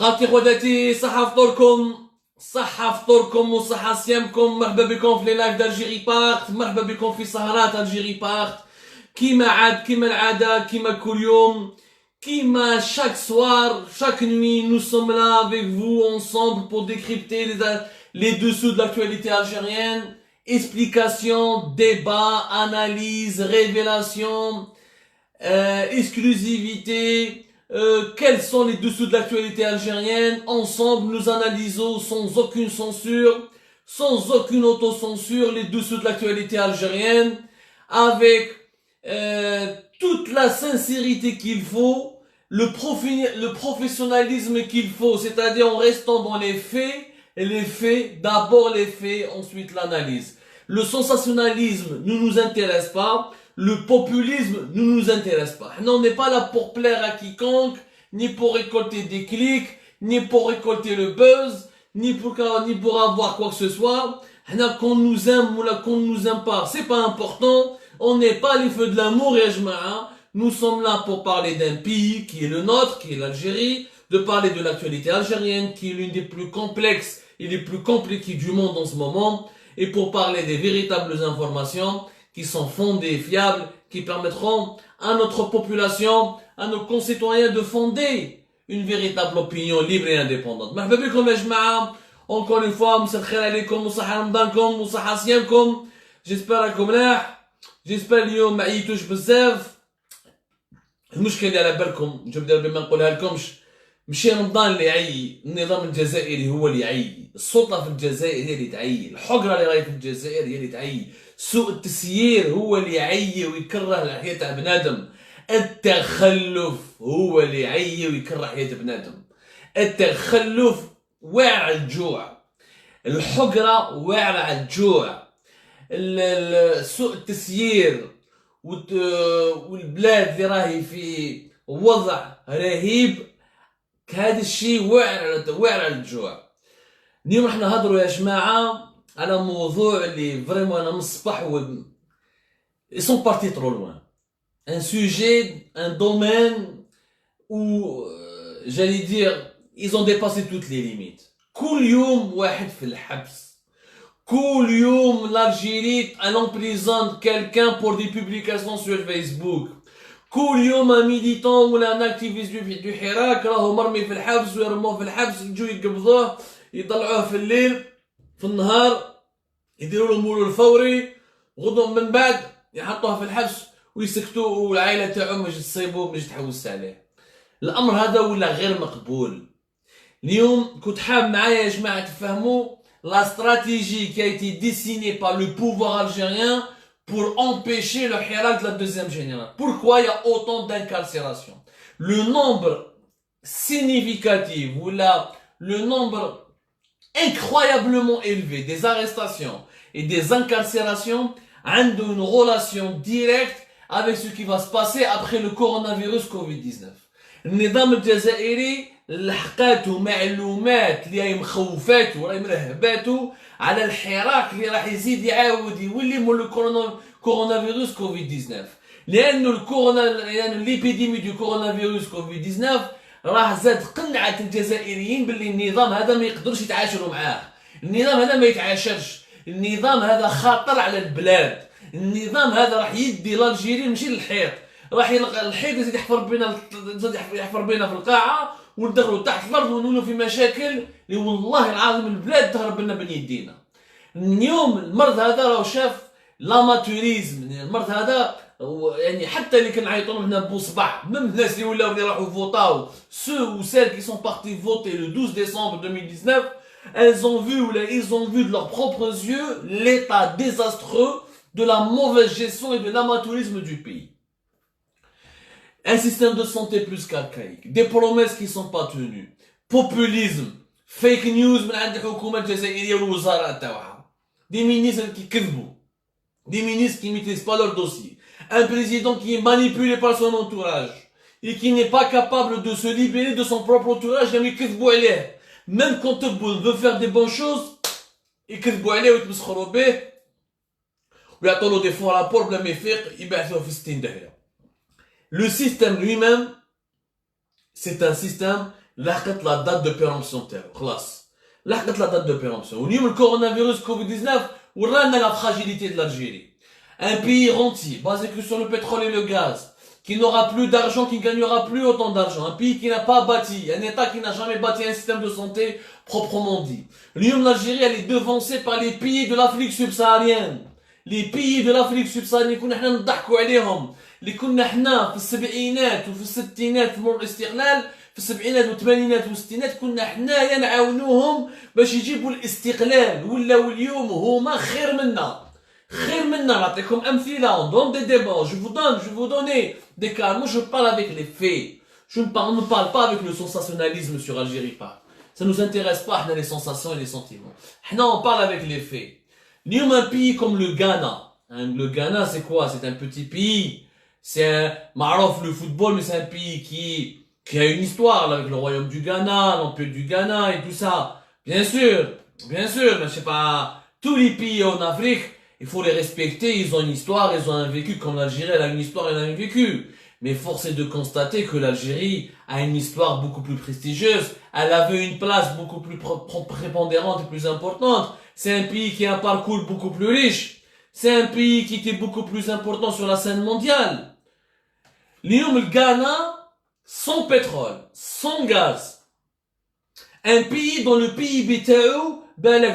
خالتي خواتاتي صحة فطوركم صحة فطوركم وصحة صيامكم. مرحبا بكم في لي لايف d'Algérie Part. مرحبا بكم في سهرات Algérie Part. كيما عاد كيما العادة كيما كل يوم كيما chaque soir, chaque nuit, nous sommes là avec vous ensemble pour décrypter les dessous de l'actualité algérienne. Explications, débats, analyses, révélations, exclusivité. Quels sont les dessous de l'actualité algérienne? Ensemble, nous analysons sans aucune censure, sans aucune autocensure, les dessous de l'actualité algérienne, avec toute la sincérité qu'il faut, le professionnalisme qu'il faut, c'est-à-dire en restant dans les faits, d'abord les faits, ensuite l'analyse. Le sensationnalisme ne nous intéresse pas. Le populisme ne nous intéresse pas. On n'est pas là pour plaire à quiconque, ni pour récolter des clics, ni pour récolter le buzz, ni pour avoir quoi que ce soit. Qu'on nous aime ou qu'on ne nous aime pas, c'est pas important. On n'est pas les feux de l'amour, ya jma'a. Nous sommes là pour parler d'un pays qui est le nôtre, qui est l'Algérie, de parler de l'actualité algérienne, qui est l'une des plus complexes et les plus compliquées du monde en ce moment, et pour parler des véritables informations qui sont fondées, fiables, qui permettront à notre population, à nos concitoyens de fonder une véritable opinion libre et indépendante. مرحبا بكم يا جماعة. Encore une fois, مساء الخير عليكم وصحة رمضانكم وصحة صيامكم. J'espère راكم ملاح. J'espère اليوم ما عييتوش بزاف. المشكل اللي على بالكم نبدا بما نقولها لكمش ماشي رمضان اللي يعيي، النظام الجزائري هو اللي يعيي، السلطة في الجزائر هي اللي تعيي، الحقرة اللي راهي في الجزائر هي اللي تعيي، سوء التسيير هو اللي يعيي ويكره الحياة تاع بنادم، التخلف هو اللي يعيي ويكره حياة بنادم، التخلف واعر على الجوع، الحقرة واعرة على الجوع، سوء التسيير والبلاد اللي راهي في وضع رهيب، هذا الشيء واعر على الجوع. اليوم راح نهضروا يا جماعة على موضوع اللي فريمون انا من الصباح ils sont partis trop loin. Un sujet, un domaine où j'allais dire ils ont dépassé toutes les limites. كل يوم واحد في الحبس. كل يوم l'Algérie elle emprisonne quelqu'un pour des publications sur Facebook. كل يوم un militant ولا un activiste du حراك راهو مرمي في الحبس ويرموه في الحبس، يجوا يقبضوه يطلعوه في الليل في النهار يديروا له مولو الفوري، غدوا من بعد يحطوه في الحبس ويسكتوا والعائله تاعو باش تصيبوا باش تحوس عليه. الامر هذا ولا غير مقبول. اليوم كنت حاب معايا يا جماعه تفهموا la stratégie qui a été dessinée par le pouvoir algérien pour empêcher le hirak de la deuxième génération. Pourquoi il y a autant d'incarcération? Le nombre significatif ou le nombre incroyablement élevé des arrestations et des incarcérations a une relation directe avec ce qui va se passer après le coronavirus Covid-19. النظام الجزائري لحقاتو معلومات اللي راهي مخوفاتو راهي مرهباتو على الحراك اللي راح يزيد يعاود يولي مول كورونافيروس كوفيد 19، لأن ليبيديمي دو كورونافيروس كوفيد 19 راه زاد قنعت الجزائريين باللي النظام هذا ما يقدرش يتعاشروا معاه، النظام هذا ما يتعاشرش، النظام هذا خطر على البلاد، النظام هذا راح يدي لالجيري ماشي للحيط، راح الحيط يزيد يحفر بينا في القاعه وندخلوا تحت الارض ونولوا في مشاكل اللي والله العظيم البلاد تهرب لنا بين يدينا. اليوم المرض هذا راه شاف لاماتوريزم، المرض هذا يعني حتى اللي كنعيطوا لهم هنا بوصباح، même الناس اللي ولاو اللي راحوا فوطاو ceux ou celles qui sont partis voter le 12 décembre 2019 ils ont vu de leurs propres yeux l'état désastreux de la mauvaise gestion et de l'amateurisme du pays. Un système de santé plus qu'archaïque, des promesses qui ne sont pas tenues, populisme, fake news من عند الحكومة الجزائرية والوزارات تاعها، des ministres qui كذبوا، des ministres qui ne maîtrisent pas leur dossier, un président qui est manipulé par son entourage et qui n'est pas capable de se libérer de son propre entourage لأنه يكذبوا عليه. Même quand Tebboune veut faire des bonnes choses, يكذبوا عليه ويتمسخروا به ويعطوا له des faux rapports بلا ما يفيق يبعثوه في 60 داهية. Le système lui-même, c'est un système لحقت la date de péremption تاعو خلاص لحقت la date de péremption واليوم الكورونا كوفيد 19 ورانا la fragilité de l'Algérie. Un pays rentier basé que sur le pétrole et le gaz, qui n'aura plus d'argent, qui ne gagnera plus autant d'argent, un pays qui n'a pas bâti, un État qui n'a jamais bâti un système de santé proprement dit. L'Algérie, elle est devancée par les pays de l'Afrique subsaharienne. Les pays de l'Afrique subsaharienne, كنا احنا نضحكوا عليهم، اللي كنا احنا في السبعينات وفي الستينات في مر الاستقلال، في السبعينات والثمانينات والستينات كنا حنايا نعاونوهم باش يجيبوا الاستقلال، ولاو اليوم هما خير منا. خير منا. نعطيكم امثله، on donne des débats, je vous donne des cas. Moi je parle avec les faits. Je ne parle pas avec le sensationnalisme sur Algérie Park. Ça nous intéresse pas les sensations et les sentiments. On parle avec les faits. L'Union, un pays comme le Ghana. Le Ghana, c'est quoi? C'est un petit pays. C'est un marouf le football, mais c'est un pays qui a une histoire là, avec le royaume du Ghana, l'empire du Ghana et tout ça. Bien sûr, mais je sais pas, tous les pays en Afrique, il faut les respecter, ils ont une histoire, ils ont un vécu, comme l'Algérie, elle a une histoire, elle a un vécu. Mais force est de constater que l'Algérie a une histoire beaucoup plus prestigieuse, elle avait une place beaucoup plus prépondérante et plus importante. C'est un pays qui a un parcours beaucoup plus riche. C'est un pays qui était beaucoup plus important sur la scène mondiale. L'Union, le Ghana, sans pétrole, sans gaz. Un pays dont le PIB,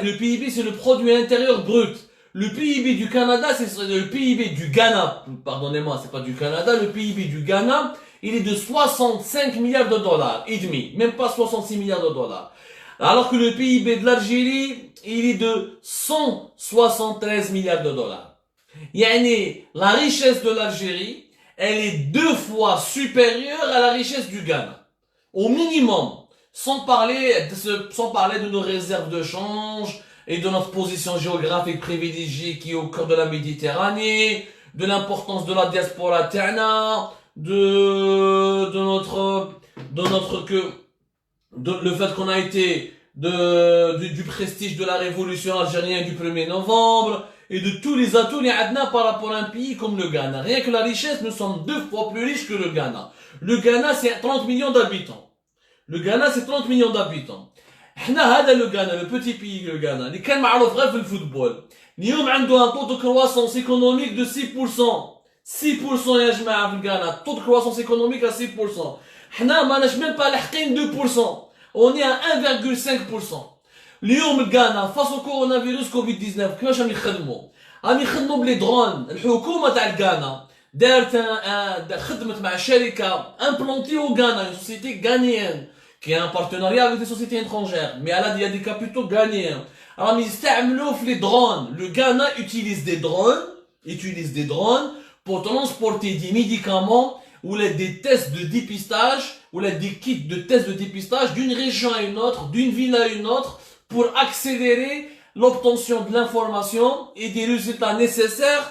le PIB c'est le produit intérieur brut. Le PIB du Canada, c'est le PIB du Ghana, pardonnez-moi, c'est pas du Canada, le PIB du Ghana, il est de 65 milliards de dollars et demi, même pas 66 milliards de dollars. Alors que le PIB de l'Algérie, il est de 173 milliards de dollars. Yani, la richesse de l'Algérie, elle est 2 fois supérieure à la richesse du Ghana. Au minimum. Sans parler de nos réserves de change, et de notre position géographique privilégiée qui est au cœur de la Méditerranée, de l'importance de la diaspora terna, le fait qu'on a été du prestige de la révolution algérienne du 1er novembre, et de tous les atouts les adna par rapport à un pays comme le Ghana. Rien que la richesse, nous sommes 2 fois plus riches que le Ghana. Le Ghana, c'est 30 millions d'habitants. Le Ghana, c'est 30 millions d'habitants. احنا هذا لو غانا لو بوتي بي لو غانا اللي كان معروف غير في الفوتبول اليوم عنده ان طو دو كرواسونس ايكونوميك دو 6% يا جماعه في الغانا طو دو كرواسونس ايكونوميك 6%. حنا ماناش ميم با لاحقين 2%، اوني 1.5%. اليوم الغانا فاصو كورونا فيروس كوفيد 19 كيفاش راهم يخدموا؟ راهم يخدموا بلي درون. الحكومه تاع الغانا دارت خدمت مع شركه امبلونتي او غانا، سوسيتي غانيان qui a un partenariat avec des sociétés étrangères, mais il y a des capitaux ghanéens. Alors, les drones. Le Ghana utilise des drones pour transporter des médicaments ou des tests de dépistage ou des kits de tests de dépistage d'une région à une autre, d'une ville à une autre, pour accélérer l'obtention de l'information et des résultats nécessaires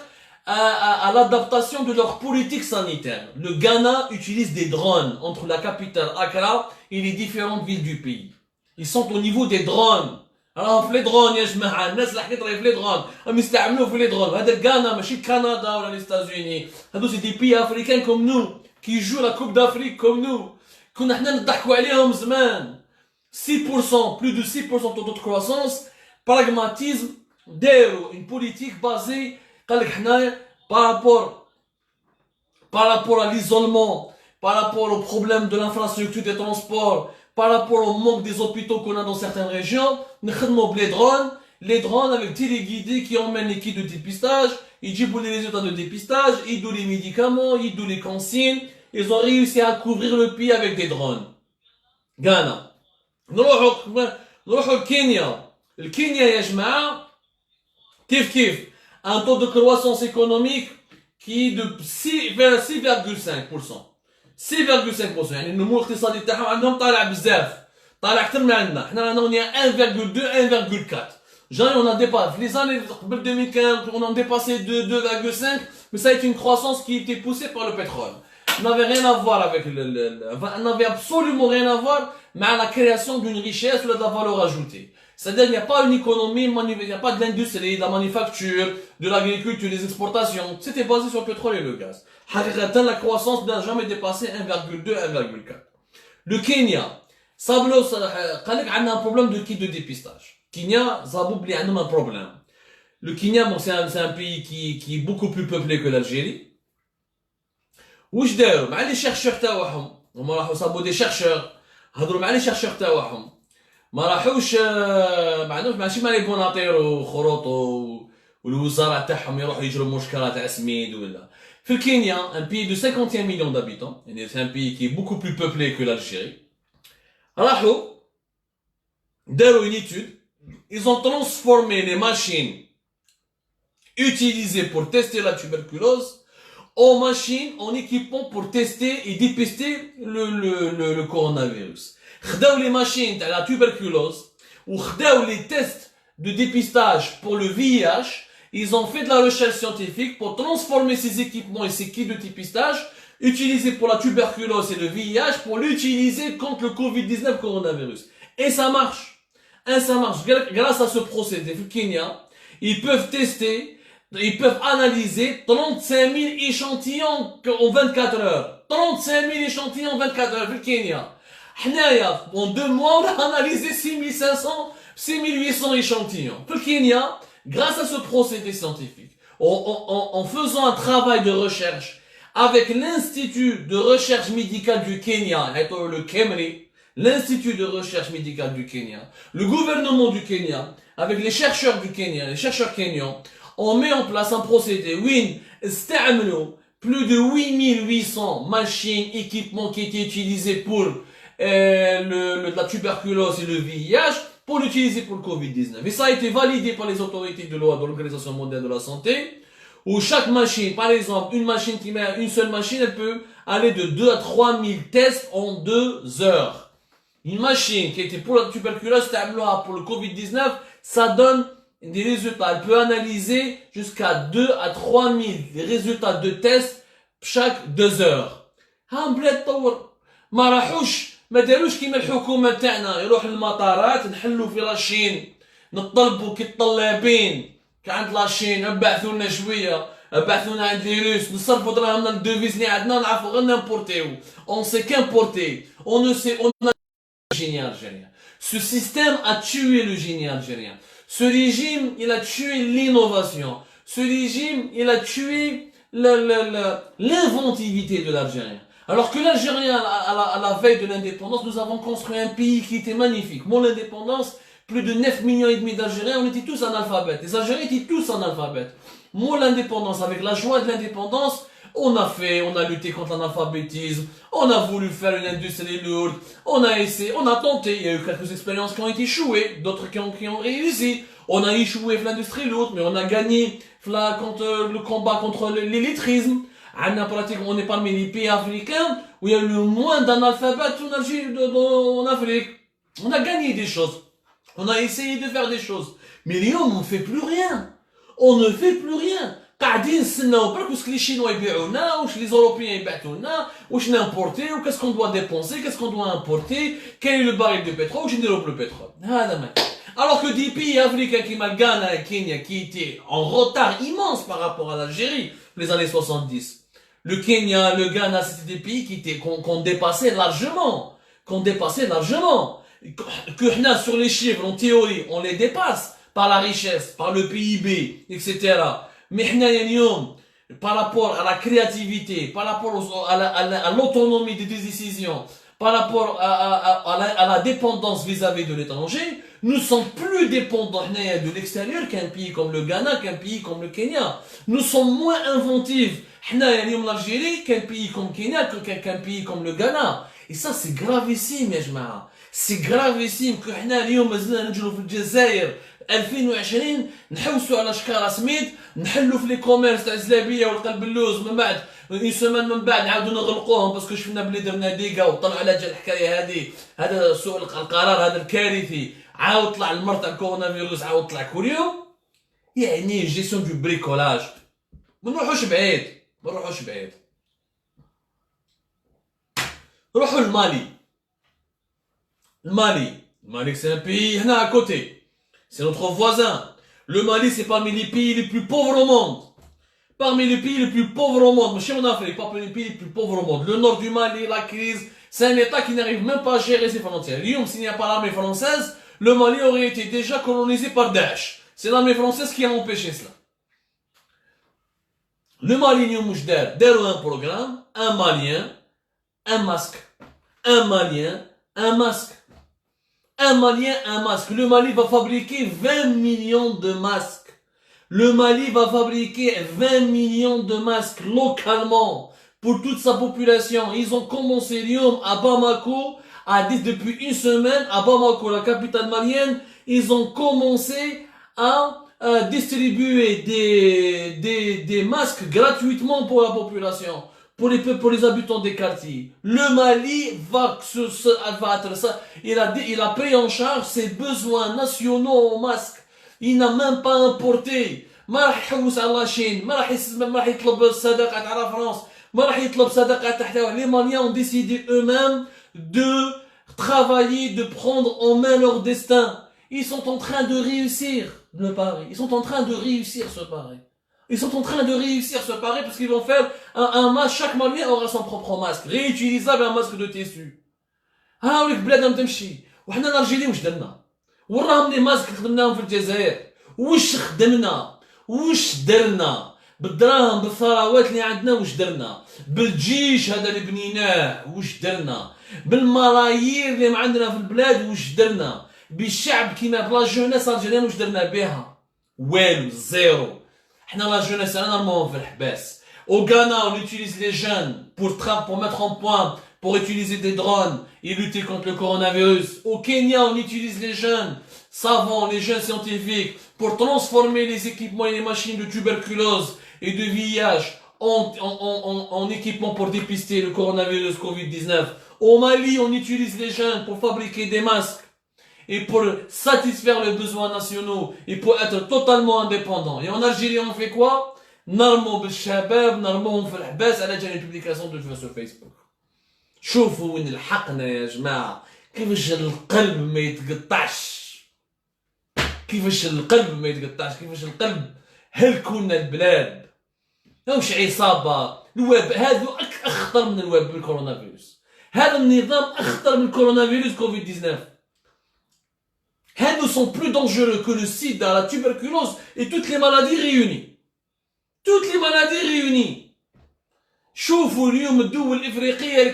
à l'adaptation de leur politique sanitaire. Le Ghana utilise des drones entre la capitale Accra et les différentes villes du pays. Ils sont au niveau des drones. Alors, les drones, يا جماعة الناس اللي حكيت راهي في les drones هم يستعملوا في les drones. هذا الغانا ماشي كندا ولا les États-Unis. هذو c'est des pays africains comme nous qui jouent la Coupe d'Afrique comme nous. كنا حنا نضحكوا عليهم زمان. 6%, plus de 6% de taux de croissance. Pragmatisme, داروا une politique basée par rapport à l'isolement, par rapport au problème de l'infrastructure des transports, par rapport au manque des hôpitaux qu'on a dans certaines régions, nous avons les drones avec téléguidés qui emmènent les kits de dépistage, ils donnent les résultats de dépistage, ils donnent les médicaments, ils donnent les consignes, ils ont réussi à couvrir le pays avec des drones. Ghana. نروحوا الكينيا. الكينيا يا جماعة كيف un taux de croissance économique qui est de 6,5%. 6,5%. يعني النمو الاقتصادي تاعهم عندهم طالع بزاف، طالع اكثر من عندنا. حنا رانا 1,2 1,4. Genre on a dépassé les années 2015, on a dépassé 2,5, mais ça a été une croissance qui était poussée par le pétrole. N'avait rien à voir avec n'avait absolument rien à voir avec la création d'une richesse ou de la valeur ajoutée. C'est-à-dire qu'il n'y a pas une économie, il n'y a pas de l'industrie, de la manufacture, de l'agriculture, des exportations. C'était basé sur le pétrole et le gaz. La croissance n'a jamais dépassé 1,2, 1,4. Le Kenya. صابلو قال لك عندنا un problème de kit de dépistage. Kenya صابوا بلي عندهم un problème. Le Kenya, bon, c'est un pays qui est beaucoup plus peuplé que l'Algérie. واش داروا مع لي شيرشور تاعهم هما راحوا صابوا دي شيرشور هضروا مع لي شيرشور تاعهم ما راحوش ما عندهمش ماشي مالي بوناطير وخروط والوزراء تاعهم يروحوا يجروا مشكله تاع سميد ولا في الكينيا ان بي دو 51 مليون d'habitants يعني c'est un pays qui est beaucoup plus peuplé que l'Algérie راحوا داروا une étude ils ont transformé les machines utilisées pour tester la tuberculose en machines, en équipement pour tester et dépister le coronavirus. خداو les machines de la tuberculose ou خداو les tests de dépistage pour le VIH. Ils ont fait de la recherche scientifique pour transformer ces équipements et ces kits de dépistage utilisés pour la tuberculose et le VIH pour l'utiliser contre le Covid-19 coronavirus. Et ça marche. Et ça marche. Grâce à ce procédé, au Kenya, ils peuvent tester ils peuvent analyser 35 000 échantillons en 24 heures. 35 000 échantillons en 24 heures, au Kenya. En 2 mois, on a analysé 6500, 6800 échantillons. Au Kenya, grâce à ce procédé scientifique, en faisant un travail de recherche avec l'Institut de recherche médicale du Kenya, le KEMRI, l'Institut de recherche médicale du Kenya, le gouvernement du Kenya, avec les chercheurs du Kenya, les chercheurs kenyans, on met en place un procédé où plus de 8800 machines, équipements qui étaient utilisés pour la tuberculose et le VIH pour l'utiliser pour le Covid-19. Et ça a été validé par les autorités de l'Organisation mondiale de la santé, où chaque machine, par exemple, une machine qui met une seule machine, elle peut aller de 2 à 3000 tests en 2 heures. Une machine qui était pour la tuberculose, pour le Covid-19, ça donne des résultats. Elle peut analyser jusqu'à 2 à 3000 résultats de tests chaque 2 heures. ها بلاد طور ما راحوش ما داروش كيما الحكومه تاعنا يروح للمطارات نحلوا في لاشين نطلبوا كي الطلابين كعند لاشين ابعثوا لنا شويه ابعثوا لنا عند لي روس نصرفوا دراهمنا الدوفيز اللي عندنا نعرفوا غير نامبورتيو on sait qu'importer on ne sait on a le génie algérien. Ce système a tué le génie algérien. Ce régime, il a tué l'innovation. Ce régime, il a tué l'inventivité de l'Algérien. Alors que l'Algérien, à la veille de l'indépendance, nous avons construit un pays qui était magnifique. Mon indépendance, plus de 9 millions et demi d'Algériens, on était tous analphabètes. Les Algériens étaient tous analphabètes. Moi, l'indépendance, avec la joie de l'indépendance, on a lutté contre l'analphabétisme, on a voulu faire une industrie lourde, on a essayé, on a tenté, il y a eu quelques expériences qui ont été échouées, d'autres qui ont réussi. On a échoué dans l'industrie lourde, mais on a gagné contre le combat contre l'illettrisme. On est parmi les pays africains où il y a eu le moins d'analphabètes en Afrique. On a gagné des choses. On a essayé de faire des choses. Mais les hommes, on ne fait plus rien. On ne fait plus rien. قاعدين نستناو برك واش لي شينوا يبيعونا واش لي زوروبيان يبعثونا واش نامبورتي و كاسكو دوا ديبونسي كاسكو دوا امبورتي كاين لو باريل دو بترول واش نديرو بالبترول هذا ما alors que des pays africains comme le Ghana et Kenya qui étaient en retard immense par rapport à l'Algérie les années 70 le Kenya le Ghana c'était des pays qui étaient qu'on dépassait largement que sur les chiffres en théorie on les dépasse par la richesse par le PIB etc. Mais par rapport à la créativité, par rapport à l'autonomie des décisions, par rapport à la dépendance vis-à-vis de l'étranger, nous sommes plus dépendants de l'extérieur qu'un pays comme le Ghana, qu'un pays comme le Kenya. Nous sommes moins inventifs l'Algérie qu'un pays comme le Kenya, qu'un pays comme le Ghana. Et ça c'est gravissime يا جماعة. C'est gravissime que حنا اليوم مازلنا نجرو في الجزائر 2020 نحوسوا على شكاره سميد نحلوا في لي كوميرس تاع الزلابيه والقلب اللوز من بعد اون سيمين من بعد نعاودوا نغلقوهم باسكو شفنا بلي درنا ديكا وطلعوا على جال الحكايه هذه هذا سوء القرار هذا الكارثي عاود طلع المرض تاع الكورونا فيروس عاود طلع كل يوم يعني جيستيون دو بريكولاج ما نروحوش بعيد روحوا المالي سي ان بي هنا à côté. C'est notre voisin. Le Mali, c'est parmi les pays les plus pauvres au monde. Parmi les pays les plus pauvres au monde. Chez en Afrique, parmi les pays les plus pauvres au monde. Le nord du Mali, la crise, C'est un État qui n'arrive même pas à gérer ses frontières. Lyon, s'il n'y a pas l'armée française, le Mali aurait été déjà colonisé par Daesh. C'est l'armée française qui a empêché cela. Le Mali, nous un programme, un Malien, un masque. Un Malien, un masque. Un Malien, un masque. Le Mali va fabriquer 20 millions de masques. Le Mali va fabriquer 20 millions de masques localement pour toute sa population. Ils ont commencé Lyon à Bamako, depuis une semaine, à Bamako, la capitale malienne, ils ont commencé à distribuer des masques gratuitement pour la population, pour les habitants des quartiers. Le Mali va être ça. Il a pris en charge ses besoins nationaux en masques. Il n'a même pas importé. ما راح يحوس على لاشين، ما راح يطلب الصداقات على فرنسا، ما راح يطلب صداقات تحت. Les Maliens ont décidé eux-mêmes de travailler, de prendre en main leur destin. Ils sont en train de réussir le pari. Ils sont en train de réussir ce pari. Ils sont en train de réussir ce pari parce qu'ils vont faire un masque. Chaque Malien aura son propre masque, réutilisable, un masque de tissu. ها وليك بلادنا تمشي وحنا الارجيلي واش درنا؟ وراهم لي ماسك خدمناهم في الجزائر. واش خدمنا؟ واش درنا؟ بالدراهم بالثروات اللي عندنا واش درنا؟ بالجيش هذا اللي بنيناه واش درنا؟ بالملايير اللي عندنا في البلاد واش درنا؟ بالشعب كيما بلا جونيس الجيريان واش درنا بها؟ والو زيرو. حنا لا جونيس انا نرموهم في الحباس. Au Ghana, on utilise les jeunes pour mettre en point, pour utiliser des drones et lutter contre le coronavirus. Au Kenya, on utilise les jeunes savants, les jeunes scientifiques pour transformer les équipements et les machines de tuberculose et de VIH en équipements pour dépister le coronavirus Covid-19. Au Mali, on utilise les jeunes pour fabriquer des masques et pour satisfaire les besoins nationaux et pour être totalement indépendants. Et en Algérie, on fait quoi? نرمو بالشباب نرموهم في الحباس على جال البوبليكاسيون دو في فيسبوك. شوفوا وين الحقنا يا جماعه، كيفاش القلب ما يتقطعش، كيفاش القلب ما يتقطعش، كيفاش القلب هلكونا البلاد. واش عصابه الوباء هذا اخطر من الوباء بالكورونا فيروس. هذا النظام اخطر من الكورونا فيروس كوفيد 19. هذو sont plus dangereux que le sida, la tuberculose et toutes les maladies réunies. Toutes les maladies réunies. شوفوا اليوم الدول الإفريقية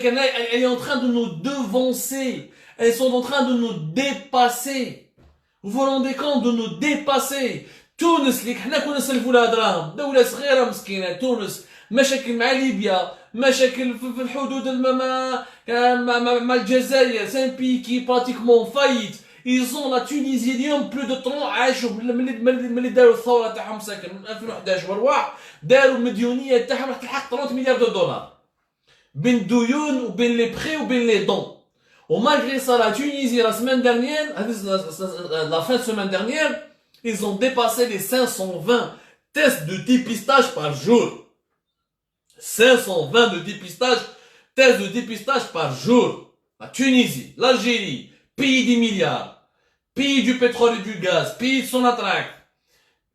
elle est en train de nous devancer. Elles sont en train de nous dépasser. Vous vous rendez compte de nous dépasser. تونس اللي حنا كنا نسلفوا لها دراهم، دولة صغيرة مسكينة تونس، مشاكل مع ليبيا، مشاكل في الحدود مع الجزائر. C'est un pays qui est pratiquement faillite. Ils ont la Tunisie اليوم plus de 30 عاشوا ملي داروا الثوره تاعهم ساكن من 2011 والواح داروا المديونيه تاعهم راح تلحق 30 مليار دولار بين الديون وبين لي بري وبين لي دون. ومالغري ça la Tunisie la semaine dernière, la fin de semaine dernière, ils ont dépassé les 520 tests de dépistage par jour. 520 tests de dépistage par jour. La Tunisie, l'Algérie, pays des milliards, pays du pétrole et du gaz, pays de son attraque,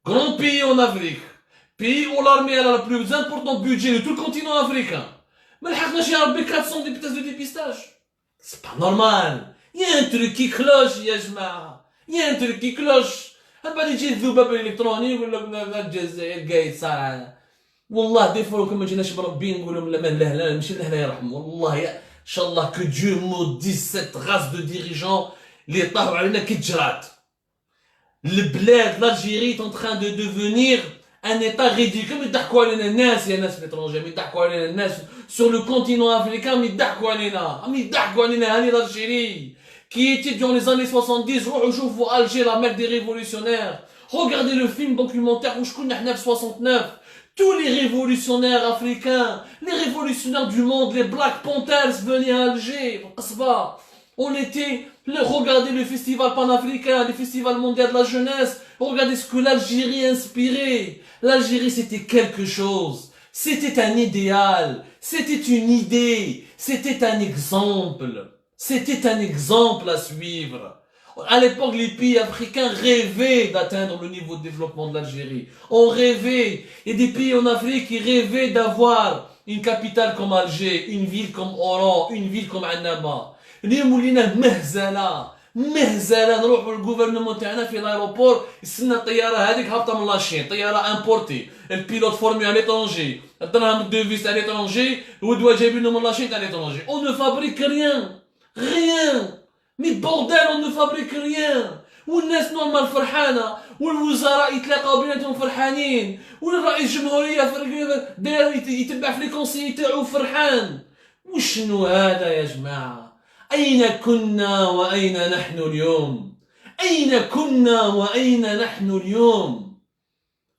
grand pays en Afrique, pays où l'armée a le plus important budget de tout le continent africain. Mais il y a 400 tests de dépistage. C'est pas normal. Il y a un truc qui cloche, ya jma. Il y a un truc qui cloche. هبا يجي الذباب الالكتروني يقول لك الجزائر قايد صار. والله دي فوا كما جيناش بربي نقول لهم لا لا لا ماشي لا يرحم. والله يا شاء الله que Dieu maudisse cette race de dirigeants اللي طاحوا علينا كالجراد. البلاد l'Algérie est en train de devenir un état ridicule. يضحكوا علينا الناس يا ناس في l'étranger، يضحكوا علينا الناس sur le continent africain، يضحكوا علينا هاني l'Algérie qui était dans les années 70. روحوا شوفوا Alger, la mère des révolutionnaires. Regardez le film documentaire où je connais 69. Tous les révolutionnaires africains, les révolutionnaires du monde, les Black Panthers venaient à Alger. On était, regardez le festival panafricain, le festival mondial de la jeunesse. Regardez ce que l'Algérie inspirait. L'Algérie, c'était quelque chose. C'était un idéal. C'était une idée. C'était un exemple. C'était un exemple à suivre. À l'époque, les pays africains rêvaient d'atteindre le niveau de développement de l'Algérie. On rêvait. Et des pays en Afrique qui rêvaient d'avoir une capitale comme Alger, une ville comme Oran, une ville comme Annaba. اليوم ولينا مهزله نروحوا للغوفرنمون تاعنا في لايروبور يستنى الطياره هذيك هابطه من لاشين طياره امبورتي البيلوت فورمي على ليترونجي الدراهم الدوفيس تاع ليترونجي الودوا جايبينهم من لاشين تاع ليترونجي اون نو فابريك ريان مي بورديل اون نو فابريك ريان والناس نورمال فرحانه والوزراء يتلاقاو بيناتهم فرحانين والرئيس الجمهوريه داير يتبع في لي كونسيي تاعو فرحان. وشنو هذا يا جماعه؟ أين كنا وأين نحن اليوم؟ أين كنا وأين نحن اليوم؟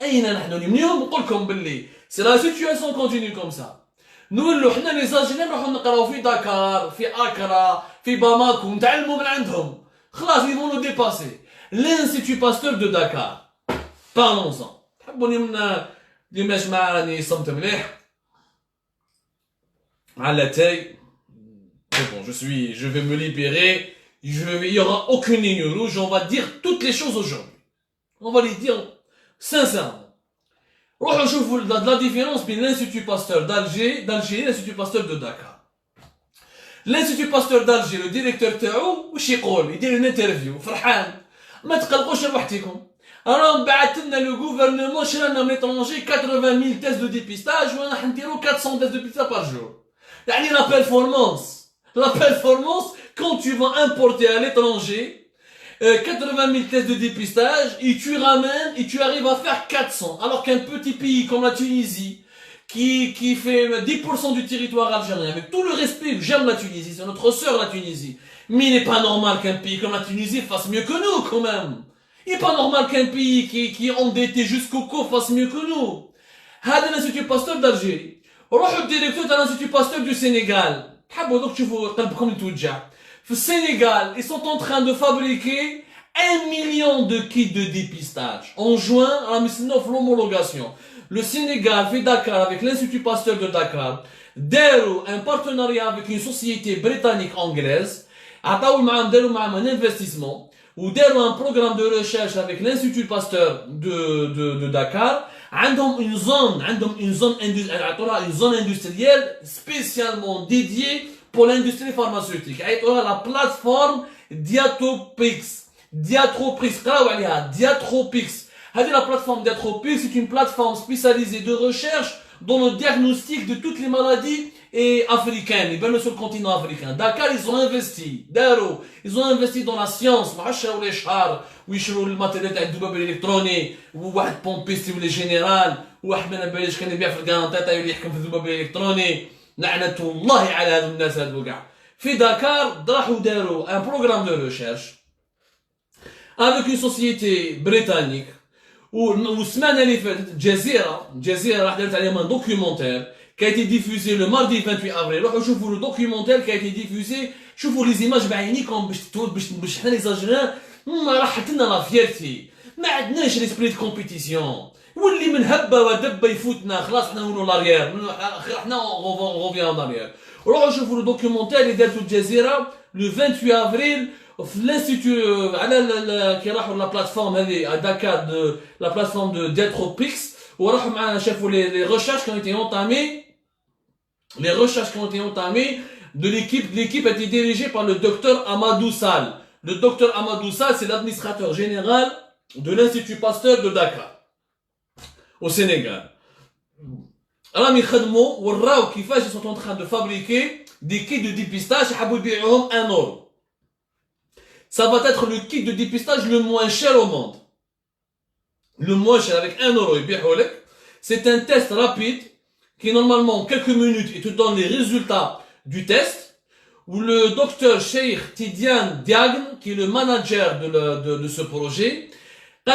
أين نحن اليوم؟ اليوم نقول لكم باللي سي لا سيتوياسيون كونتينيو كوم سا نولو حنا لي زالجيريان نروحو نقراو في داكار في أكرا في باماكو نتعلمو من عندهم خلاص يفون نو ديباسي. لانستيتو باستور دو داكار بارلونزون تحبوني من اليوم يا جماعة راني صمت مليح على تاي. C'est bon, je vais me libérer, il y aura aucune ligne rouge, on va dire toutes les choses aujourd'hui. On va les dire sincèrement. روحوا شوفوا la différence بين l'Institut Pasteur d'Alger et l'Institut Pasteur de Dakar. L'Institut Pasteur d'Alger, le directeur تاعو واش يقول؟ يدير une interview فرحان ما تقلقوش لوحدكم راهم بعث لنا لو غوفرنمون شرانا من ليترونجي 80,000 tests de dépistage وراح نديرو 400 tests de dépistage par jour. يعني la performance, quand tu vas importer à l'étranger 80 000 tests de dépistage et tu ramènes et tu arrives à faire 400. Alors qu'un petit pays comme la Tunisie, qui fait 10% du territoire algérien, avec tout le respect, j'aime la Tunisie, c'est notre sœur la Tunisie. Mais il n'est pas normal qu'un pays comme la Tunisie fasse mieux que nous quand même. Il n'est pas normal qu'un pays qui est endetté jusqu'au cou fasse mieux que nous. هذا l'Institut Pasteur d'Algérie. روحوا الديريكتور de l'Institut Pasteur du Sénégal. حبوا دوك تشوفوا قلبكم يتوجع. في Sénégal, ils sont en train de fabriquer 1 million de kits de dépistage. En juin, à l'homologation. Le Sénégal fait Dakar avec l'Institut Pasteur de Dakar. داروا un partenariat avec une société britannique anglaise. عطاو معاهم داروا معاهم un investissement. وداروا un programme de recherche avec l'Institut Pasteur de Dakar. عندهم une zone industrielle spécialement dédiée pour l'industrie pharmaceutique. عيطوها la plateforme Diatropix قراو عليها Diatropix. هذه la plateforme Diatropix, c'est une plateforme spécialisée de recherche dans le diagnostic de toutes les maladies africaines, sur le continent africain. Dakar, ils ont investi dans la science. ويشروا الماتيريال تاع الذباب الالكتروني وواحد بومبيستي ولا جينيرال وواحد ما باليش كان يبيع في الكانطيطه يولي يحكم في الذباب الالكتروني. لعنه الله على هذو الناس هذو كاع. في دكار راحوا داروا ان بروغرام دو ريشيرش avec une société britannique. والسمانه اللي فاتت جزيره راح دارت عليهم un documentaire qui a été diffusé le mardi 28 avril. روحوا شوفوا le documentaire qui a été diffusé. شوفوا les images بعينيكم باش حنا لي زاجران ما راحت لنا لا فيرتي. ما عندناش ليسبري دو كومبيتيسيون. واللي من هبه ودبه يفوتنا خلاص حنا نولوا لاريير حنا غوفيان لاريير. روحوا شوفوا لو دوكيومونتير اللي دارتو الجزيره لو 28 افريل في الانستيتو على كي راحوا لا بلاتفورم هذه داكار لا بلاتفورم دو ديتروبيكس وراحوا معنا شافوا لي ريشيرش كي ont été entamées. Les recherches qui ont été entamées de l'équipe a été dirigée par le docteur Amadou Sall. Le docteur Amadou Sall, c'est l'administrateur général de l'Institut Pasteur de Dakar, au Sénégal. Alors, ils sont en train de fabriquer des kits de dépistage à 1 euro. Ça va être le kit de dépistage le moins cher au monde. Le moins cher, avec 1 euro. C'est un test rapide qui, normalement, en quelques minutes, il te donne les résultats du test. Où le docteur Cheikh Tidiane Diagne, qui est le manager de ce projet, ils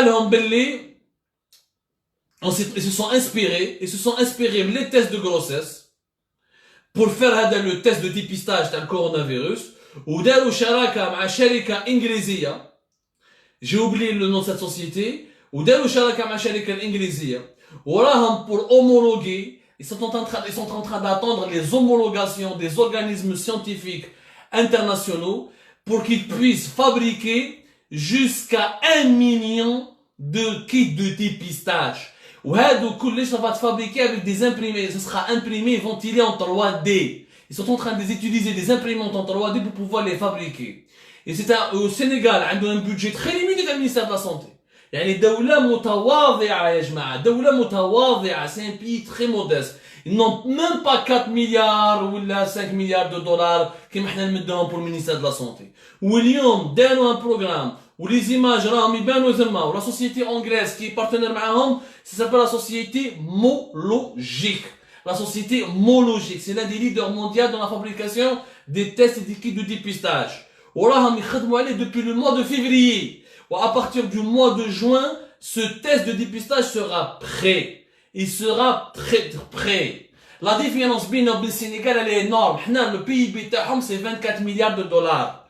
se sont inspirés les tests de grossesse pour faire le test de dépistage du coronavirus. Ou d'ailleurs, Sharaka مع شركة إنجليزية, j'ai oublié le nom de cette société. Ou d'ailleurs, Sharaka مع شركة إنجليزية. وراهم pour homologuer. Ils sont en train d'attendre les homologations des organismes scientifiques internationaux pour qu'ils puissent fabriquer jusqu'à 1 million de kits de dépistage. وهادو كلش ça va être fabriqué avec des imprimés, ça sera imprimé et ventilé en 3D. Ils sont en train d'utiliser des imprimantes en 3D pour pouvoir les fabriquer. Et au Sénégal, ils ont un budget très limité du ministère de la Santé. يعني دولة متواضعة يا جماعة، دولة متواضعة، c'est un pays très modeste. Ils n'ont même pas 4 milliards ou 5 milliards de dollars كيما حنا نمدوهم pour le ministère de la Santé. واليوم داروا un programme où les images راهم يبانوا ثما و la société anglaise qui est partenaire معاهم, ça s'appelle la société Mologic. La société Mologic, c'est l'un des leaders mondiaux dans la fabrication des tests et des kits de dépistage. وراهم يخدموا عليه depuis le mois de février. À partir du mois de juin, ce test de dépistage sera prêt. Il sera prêt. La différence entre le Sénégal elle est énorme. Le PIB c'est 24 milliards de dollars.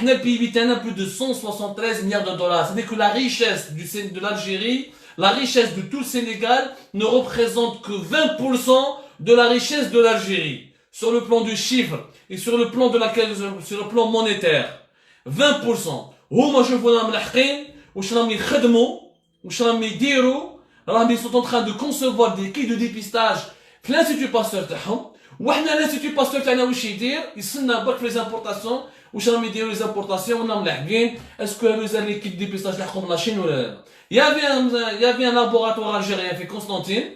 Le PIB a plus de 173 milliards de dollars. C'est-à-dire que la richesse de l'Algérie, la richesse de tout le Sénégal ne représente que 20% de la richesse de l'Algérie. Sur le plan du chiffre et sur le plan monétaire. 20%. هما شوفوا راهم لاحقين واش راهم يخدموا واش راهم يديروا راهم sont en train de concevoir des kits de dépistage في l'Institut Pasteur تاعهم وحنا l'Institut Pasteur تاعنا واش يدير يستنى برك في les importations واش راهم يديروا les importations وراهم لاحقين اسكو les kits de dépistage لاحقهم لا Chine ولا لا. Il y avait un laboratoire algérien fait Constantine,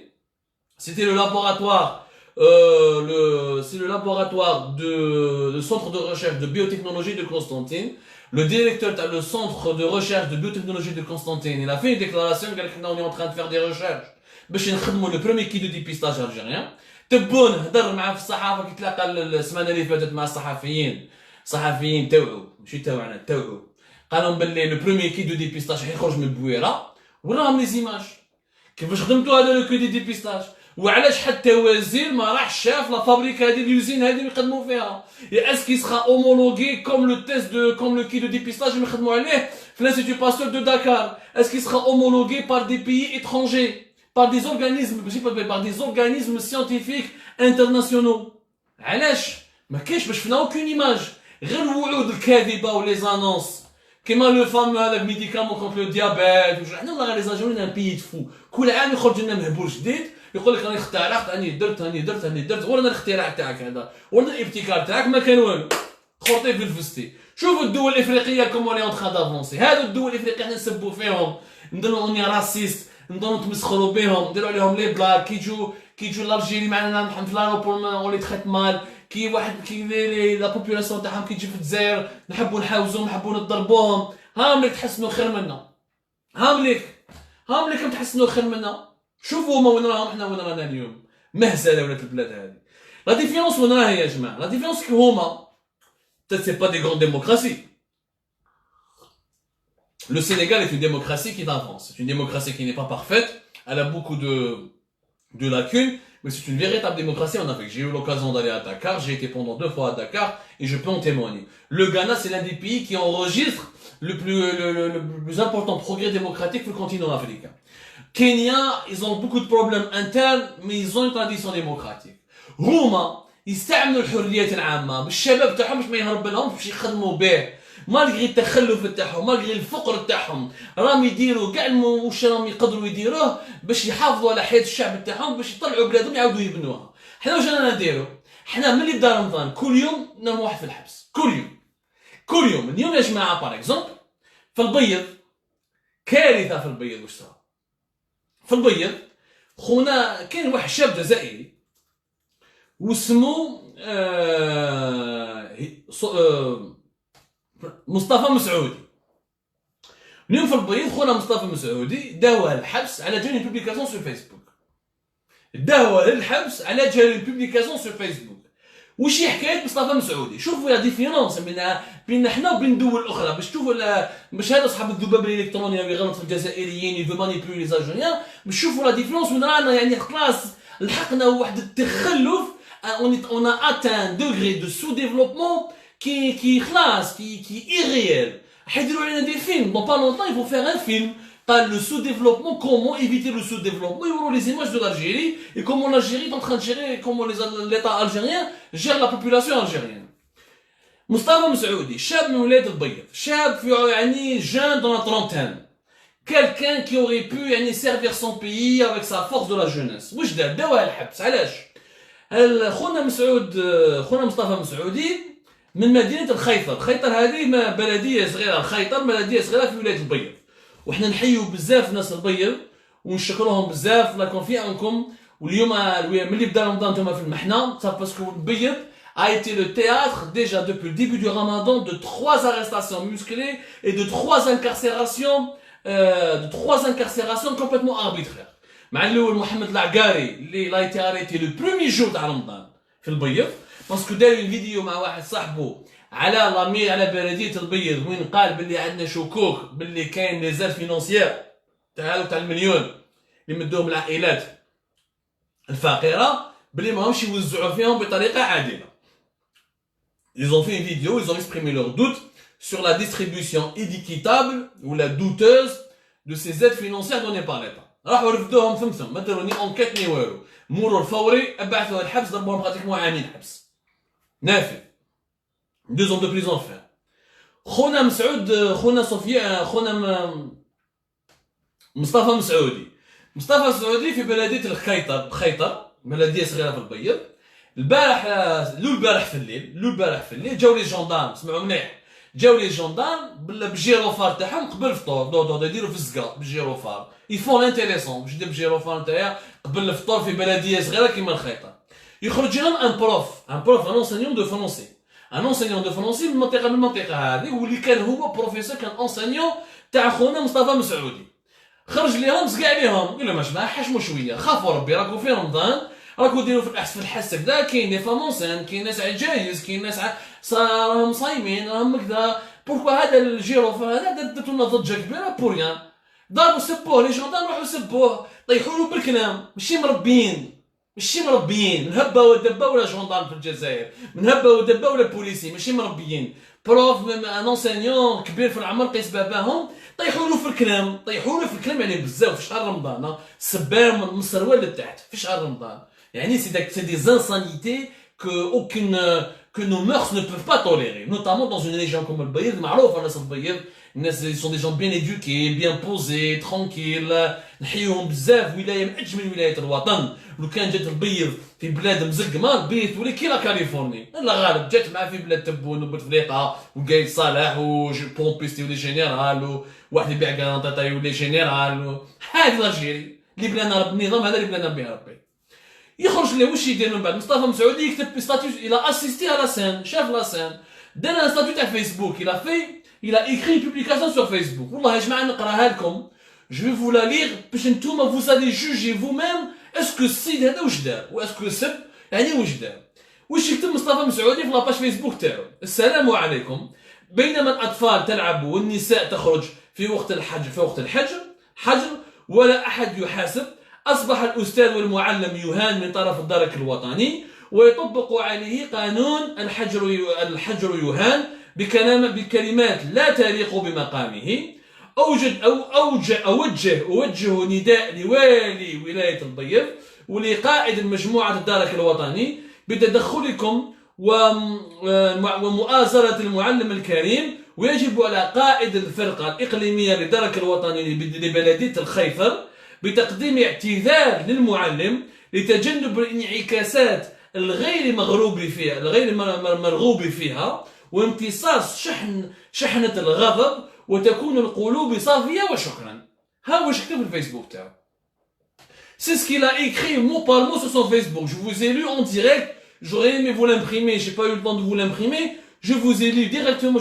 c'était le laboratoire c'est le laboratoire de centre de recherche de biotechnologie de Constantine. Le directeur du centre de recherche de biotechnologie de Constantine, il a fait une déclaration qu'on est en train de faire des recherches. باش نخدموا le premier kit de dépistage algérien. تبون هضر معاه في الصحافه كي تلاقى السمانه اللي فاتت مع الصحفيين توعوا ماشي توعنا توعوا قالوا باللي le premier kit de dépistage حيخرج من البويره وراهم لي زيماج كيفاش خدمتوا هذا لو كي دي ديبيستاج وعلاش حتى وزير ما راحش شاف لا فابريك هذه اليوزين هذه اللي يخدموا فيها اسكي سخا اومولوغي كوم لو تيست دو كوم لو كي دو ديبيستاج اللي يخدموا عليه في l'Institut Pasteur de Dakar. Est-ce qu'il sera homologué par des pays étrangers, par des organismes scientifiques internationaux? علاش ما كاينش باش فينا aucune image غير الوعود الكاذبه ولي زانونس كيما لو فام هذاك ميديكامون كونت لو ديابيت. حنا والله غير لي زاجورين ان بيي دفو كل عام يخرج لنا مهبول جديد يقول لك راني اخترعت راني درت ولا الاختراع تاعك هذا ولا الابتكار تاعك ما كان والو خرطي في الفستي. شوفوا الدول الافريقيه كوم اون اون تران دافونسي. هادو الدول الافريقيه حنا نسبوا فيهم نديروا اوني راسيست نضلوا نتمسخروا بهم نديروا عليهم لي بلاك كيجوا لالجيري معنا في لارابور اون لي تريت مال كي واحد كي لا بوبولاسيون تاعهم كيجي في الجزائر نحبوا نحاوزوهم نحبوا نضربوهم. هاهم ليك تحسنوا خير منا هاهم ليك تحسنوا خير منا. شوفوا هما وين راهم حنا وين رانا اليوم مهزله ولات البلاد هذه. لا ديفيرونس وين راهي يا جماعه؟ لا ديفيرونس كي هما c'est pas des grandes démocraties. Le Sénégal est une démocratie qui est en France. C'est une démocratie qui n'est pas parfaite. Elle a beaucoup de lacunes, mais c'est une véritable démocratie en Afrique. J'ai eu l'occasion d'aller à Dakar. J'ai été pendant 2 fois à Dakar et je peux en témoigner. Le Ghana, c'est l'un des pays qui enregistre le plus important progrès démocratique sur le continent africain. Kenya, ils ont beaucoup de problèmes internes, mais ils ont une tradition démocratique. Rouma, يستعملوا الحريات العامة بالشباب تاعهم باش ما يهرب لهم باش يخدموا به مالغري التخلف تاعهم مالغري الفقر تاعهم راهم يديروا كاع واش راهم يقدروا يديروه باش يحافظوا على حياة الشعب تاعهم باش يطلعوا بلادهم يعاودوا يبنوها. حنا واش رانا نديروا؟ حنا ملي بدا رمضان كل يوم نرموا واحد في الحبس كل يوم اليوم يا جماعة باغ اكزومبل في البيض كارثة في البيض. واش صرا في البيض؟ خونا كاين واحد شاب جزائري واسمو مصطفى مسعودي. اليوم في البيض خونا مصطفى مسعودي داوه الحبس على جال بوبليكاسيون سو فيسبوك. داوه للحبس على جال بوبليكاسيون سو فيسبوك. وش حكايه مصطفى مسعودي؟ شوفوا لا ديفيرونس بين حنا وبين الدول الاخرى باش تشوفوا باش هذا صاحب الذباب الالكتروني يغلط في الجزائريين يفو مانيبيولي لي زالجيريان باش تشوفوا لا ديفيرونس وين رانا يعني خلاص لحقنا واحد التخلف. On a atteint un degré de sous-développement qui est irréel. Des films. Dans pas longtemps, ils vont faire un film par le sous-développement, comment éviter le sous-développement. Ils auront les images de l'Algérie et comment l'Algérie est en train de gérer, comment l'État algérien gère la population algérienne. Mustafa Messaoudi, chab من ولاد البيض, chab يعني jeune dans la trentaine. quelqu'un qui aurait pu يعني servir son pays avec sa force de la jeunesse. واش دار؟ داوها الحبس. علاش؟ خونا مسعود، خونا مصطفى مسعودي من مدينه الخيطر. الخيطر هذه بلديه صغيره، الخيطر بلديه صغيره في ولايه البيض. وحنا نحيو بزاف ناس البيض ونشكروهم بزاف. الله يكون في عونكم. واليوم ملي بدا رمضان نتوما في المحنه صافي باسكو البيض a été le théâtre déjà depuis le début du Ramadan de 3 arrestations musclées et de 3 incarcérations complètement arbitraires. مع الاول محمد العقاري اللي لا été arrêté le premier jour تاع رمضان في البيض باسكو دار فيديو مع واحد صاحبه على بلديه البيض وين قال باللي عندنا شكوك باللي كاين لي زار فينونسيير تاع المليون اللي مدوهم العائلات الفقيره باللي ماهمش يوزعوا فيهم بطريقه عادله. Ils ont fait une vidéo, ils ont exprimé leurs doutes sur la distribution inéquitable ou la douteuse de ces aides financières données par l'État. راحوا رفدوهم ثمثم، ما داروا ني انكيت ني والو، مرور فوري بعثوها الحبس، ضربوهم براتيكمون عامين حبس. نافذ. 2 ans de prison ferme. خونا مسعود، خونا مصطفى مسعودي. مصطفى مسعودي في بلدية الخيطر، بلدية صغيرة في البيض. البارح في الليل جاو لي جوندارم، اسمعوا مليح، جاو لي جوندارم بالجيروفار تاعهم قبل الفطور، دو يديروا في الزقا بالجيروفار، يفون انتيريسون باش دير بالجيروفار نتاعها قبل الفطور في بلدية صغيرة كيما الخيطر. يخرج لهم ان بروف ان انسينيون دو فرونسي، من المنطقة هذه، واللي كان هو بروفيسور، كان انسينيون تاع خونا مصطفى مسعودي. خرج ليهم زقع عليهم، قال لهم اش حشموا شويه، خافوا ربي، راكو في رمضان، راكو ديروا في الحس هكذا، كاين دي فامونسان، كاين ناس عجايز، كاين ناس راهم صايمين، راهم هكذا، بوركوا هذا الجيروفر هذا درتو لنا ضجه كبيره بوريان. ضربوا سبوه لي جوندارم، راحوا سبوه، طيحوا له بالكلام، ماشي مربيين، من هبه ودبه ولا جوندارم في الجزائر، من هبه ودبه ولا بوليسي، ماشي مربيين، بروف ان انسينيون كبير في العمر قيس باباهم، طيحوا له في الكلام يعني بزاف في شهر رمضان، سبام من السروال لتحت في شهر رمضان. يعني c'est des insanités que nos mœurs ne peuvent pas tolérer, notamment dans une région comme le Bayid. معروف الناس البيض، الناس sont des gens bien éduqués, bien posés, tranquilles، نحيوهم بزاف. ولايه من اجمل ولايات الوطن. لو كان جات البيض في بلاد مزقمه، البيض تولي كي لا كاليفورني، لا غالب جات مع في بلاد تبون وبوتفليقه وقايد صالح وبومبيستي ولي جينيرال، وواحد يبيع كارانطاطا يولي جينيرال، هذه لاجيري اللي بلانا النظام هذا اللي بلانا به ربي. يخرج ليه واش يدير من بعد؟ مصطفى مسعودي يكتب ستاتيو، الى اسيستي على سين، شاف لا سين، دار ستاتيو تاع فيسبوك، il a écrit une publication sur Facebook. والله يا جماعه نقراها لكم، je vais vous la lire باش نتوما vous allez juger vous-même اسكو السيد هذا واش دار، واسكو سب يعني واش دار. واش يكتب مصطفى مسعودي في لاباج فيسبوك تاعو؟ السلام عليكم، بينما الاطفال تلعب والنساء تخرج في وقت الحجر ولا احد يحاسب، أصبح الأستاذ والمعلم يهان من طرف الدرك الوطني ويطبق عليه قانون الحجر يهان بكلمات لا تليق بمقامه. أوجه نداء لوالي ولاية البيض ولقائد المجموعة الدرك الوطني بتدخلكم ومؤازرة المعلم الكريم، ويجب على قائد الفرقة الإقليمية للدرك الوطني لبلدية الخيطر بتقديم اعتذار للمعلم لتجنب الانعكاسات الغير مرغوب فيها وامتصاص شحنة الغضب وتكون القلوب صافية وشكرا. ها واش كتب في الفيسبوك تاعو. C'est ce qu'il a écrit mot par mot sur son Facebook. Je vous ai lu en direct. J'aurais aimé vous l'imprimer, j'ai pas eu le temps de vous l'imprimer. Je vous ai lu directement,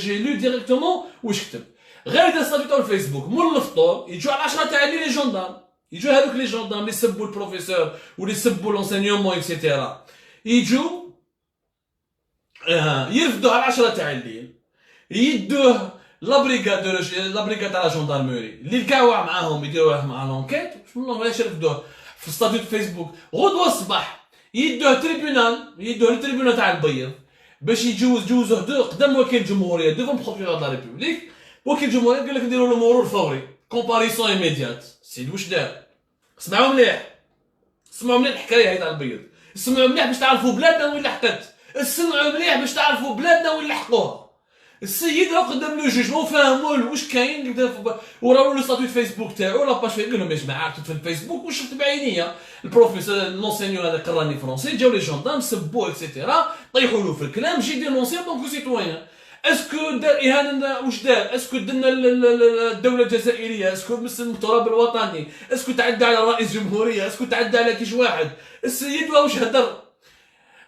j'ai lu directement واش كتب. غير دا ستاتيو تاع الفيسبوك مول الفطور يجوا على 10 تاع لي جوندارم، يجوا هذوك لي جوندارم اللي سبوا البروفيسور واللي سبوا لونسينيومون اكسيتيرا، يجوا يرفدوه على 10 تاع الليل، يدوه لابريغاد تاع لا جوندارموري اللي لقاو معاهم يديروه مع لونكيت، والله علاش رفدوه في ستاتيو فيسبوك. غدوه الصباح يدوه للتريبيونال تاع البيض باش يجوزوه قدام وكيل الجمهوريه ديفون بروكيور لا ريبوبليك. وكيل الجمهوريه قال لك نديروا له مرور فوري، كومباريسون ايميديات. السيد واش دار؟ اسمعوا مليح الحكايه هاي تاع البيض، اسمعوا مليح باش تعرفوا بلادنا وين لحقت، اسمعوا مليح باش تعرفوا بلادنا وين لحقوها. السيد راه قدام لو جوج وفاهموا واش كاين وراو لو ستاتيو فيسبوك تاعو لاباج فيه قال لهم يا جماعه كنت في الفيسبوك وشفت بعينيا البروفيسور لونسينيو هذا قراني فرونسي جاو لي جوندام سبوه اكسيتيرا طيحوا له في الكلام جي دينونسي دونك سيتويان اسكو دار اهانه واش دار اسكو درنا الدوله الجزائريه اسكو مسلم التراب الوطني اسكو تعدى على رئيس جمهوريه اسكو تعدى على كيش واحد السيد واش هدر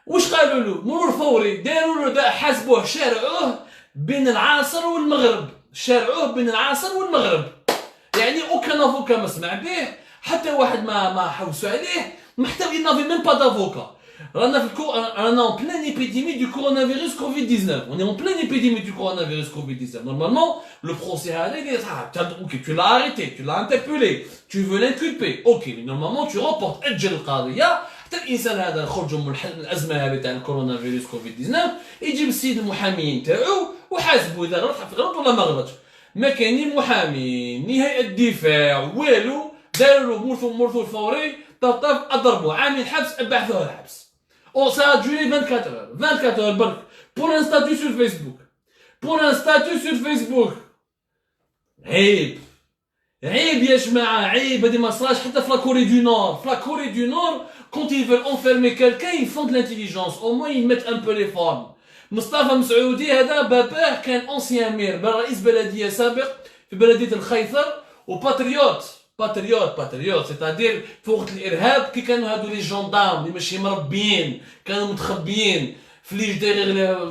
واش قالوا له مرور فوري داروا له حاسبوه شارعوه بين العاصر والمغرب شارعوه بين العاصر والمغرب يعني اوكان افوكا ما سمع به حتى واحد ما حوسوا عليه محتاج ينافي ميم با دافوكا رانا في رانا en pleine épidémie du coronavirus Covid-19 on est en pleine épidémie du coronavirus Covid-19 normalement le procès هذا ok tu l'as arrêté tu l'as interpellé tu veux l'inculper ok mais normalement tu reportes اجل القضيه حتى الانسان هذا نخرجوا من الازمه هذه تاع الكورونا فيروس كوفيد 19 يجيب السيد المحاميين تاعو وحاسبوا اذا غلط ولا ما غلطش ما كاينين محامين نهايه الدفاع والو داروا له مرثو الفوري طرطف اضربوا عامين حبس ابعثوه الحبس او سا دوري 24 heures برك بور ان ستاتيو سور فيسبوك عيب عيب يا جماعه عيب هذه ما صراش حتى في لا كوري دو نور في لا كوري دو نور quand ils veulent enfermer quelqu'un ils font de l'intelligence au moins ils mettent un peu les formes مصطفى مسعودي هذا باباه كان انسيان مير رئيس بلديه سابق في بلديه الخيثر وباتريوت باتريوت سيتادير في وقت الارهاب كي كانوا هادو لي جوندام اللي ماشي مربيين كانوا متخبيين في لي ديغيغ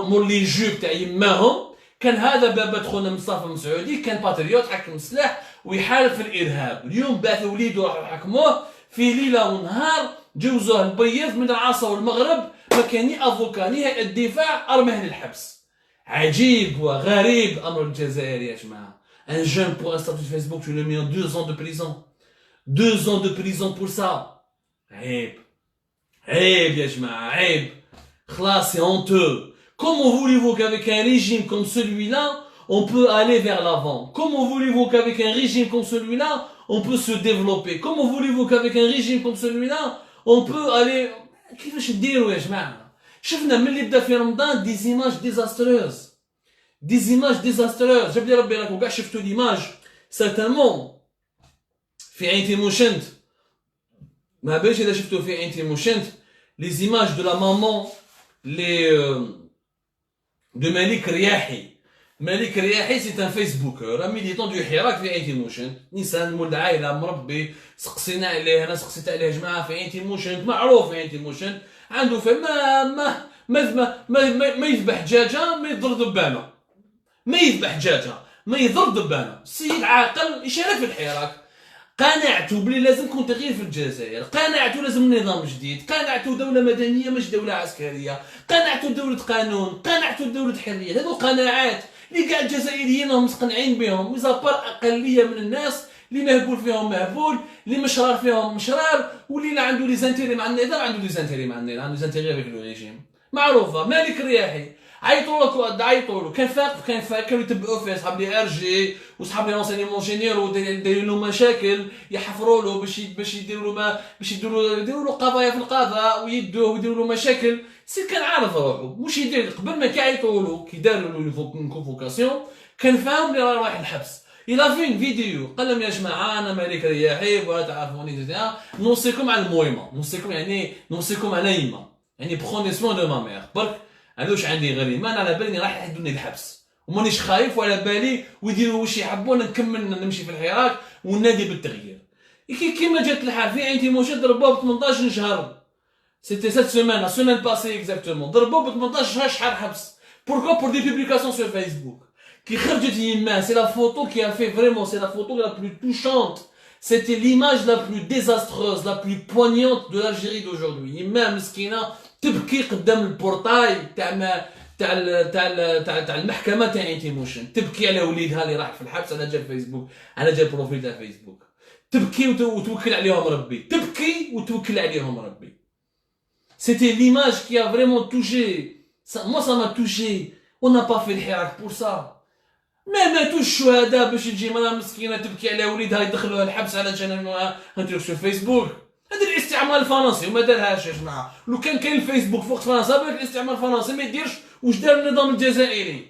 مور لي جوب تاع يماهم كان هذا بابا خونا مصطفى مسعودي كان باتريوت حكم السلاح ويحارب في الارهاب اليوم بعثوا وليدو راحوا حكموه في ليله ونهار جوزوه البيض من العاصمه والمغرب ما كان ني افوكا نهايه الدفاع ارميه للحبس عجيب وغريب امر الجزائر يا جماعه un jeune pour un statut Facebook tu le mets en 2 ans de prison 2 ans de prison pour ça عيب يا جماعه عيب خلاص c'est honteux comment voulez-vous qu'avec un régime comme celui-là on peut aller vers l'avant comment voulez-vous qu'avec un régime comme celui-là on peut se développer comment voulez-vous qu'avec un régime comme celui-là on peut aller كيفاش نديروا يا جماعه شفنا ملي بدا في رمضان دي زيماج ديزاستروز جاب لي ربي راكم كاع شفتوا ليماج سيرتانمون في عين تيموشنت ما باليش اذا شفتوا في عين تيموشنت لي زيماج دو لا مامون لي دو ملك رياحي سي ان فيسبوك راه ميليتون دو حراك في عين تيموشنت انسان مولد عائله مربي سقسينا عليه انا سقسيت عليه جماعه في عين تيموشنت معروف في عين تيموشنت عنده في ما يذبح دجاجه ما يضر دبانه ما يضر دبانه السيد عاقل يشارك في الحراك قناعته بلي لازم يكون تغيير في الجزائر قناعته لازم نظام جديد قناعته دوله مدنيه مش دوله عسكريه قناعته دوله قانون قناعته دوله حريه هذو قناعات اللي كاع الجزائريين راهم مقتنعين بهم ميزابار اقليه من الناس اللي مهبول فيهم مهبول اللي مشرار فيهم مشرار واللي لا عنده لي زانتيري مع النظام عنده لي زانتيري مع النظام عنده زانتيري افيك لو ريجيم معروفه مالك رياحي عيطوا له كان كانوا يتبعوا فيه صحاب لي ار جي وصحاب لي رونسينيمون جينيرو دايرين له مشاكل يحفروا له باش يديروا له قضايا في القضاء ويدوه ويديروا له مشاكل سي كان عارف روحو واش يدير قبل ما كيعيطوا له كي داروا له كونفوكاسيون كان فاهم بلي راه رايح الحبس الى فين فيديو قال لهم يا جماعه انا مالك رياحي ولا تعرفوني نوصيكم على المهمه نوصيكم على يما يعني بخوني سوان دو ما مير برك هذوش عندي غير ما انا على بالي راح يحدوني الحبس ومانيش خايف وعلى بالي ويديروا واش يحبون نكمل نمشي في الحراك ونادي بالتغيير كيما جات الحال في عين تيموشنت ضربوه ب 18 شهر سيتي سيت سيمين باسي اكزاكتومون ضربوه ب 18 شهر حبس بوركوا بور دي بوبليكاسيون سور فيسبوك كي خرجت يما سي لا فوتو كي ا في فريمون سي لا فوتو لا بلو توشانت c'était l'image la plus désastreuse la plus poignante de l'Algérie d'aujourd'hui يما مسكينه تبكي قدام البورتاي تاع المحكمه تاع عين تيموشن تبكي على وليدها اللي راح في الحبس على جال فيسبوك على جال بروفيل تاع فيسبوك تبكي وتوكل عليهم ربي c'était l'image qui a vraiment touché moi ça m'a touché on n'a pas fait الحراك pour ça ما ماتوش الشهداء باش تجي مرا مسكينه تبكي على وليدها يدخلوها الحبس على جال ندير في فيسبوك هذا الاستعمار الفرنسي وما دارهاش يا جماعه لو كان كاين الفيسبوك فوق فرنسا بالك الاستعمار الفرنسي ما يديرش واش دار النظام الجزائري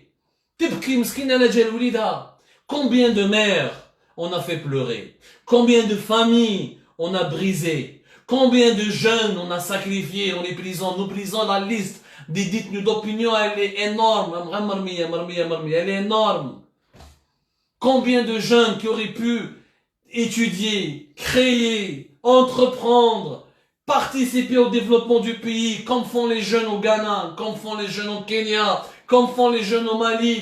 تبكي مسكينة على جال وليدها. Combien de mères on a fait pleurer? Combien de familles on a brisé? Combien de jeunes on a sacrifiés dans les prisons? Nos prisons, la liste des détenus d'opinion, elle est énorme. Elle est énorme. Combien de jeunes qui auraient pu étudier, créer, entreprendre, participer au développement du pays, comme font les jeunes au Ghana, comme font les jeunes au Kenya, comme font les jeunes au Mali,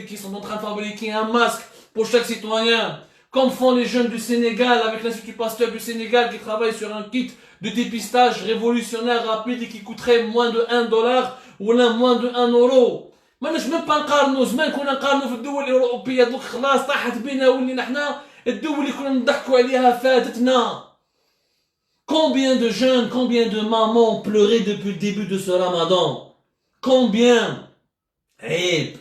qui sont en train de fabriquer un masque pour chaque citoyen, comme font les jeunes du Sénégal avec l'Institut Pasteur du Sénégal qui travaille sur un kit de dépistage révolutionnaire rapide et qui coûterait moins de $1 ou moins de €1. ماناش même pas نقارنوا زمان كنا نقارنوا في الدول الأوروبية دوك خلاص طاحت بينا ولينا حنا الدول اللي كنا نضحكوا عليها فاتتنا. Combien de jeunes, combien de mamans ont pleuré depuis le début de ce Ramadan? Combien? عيب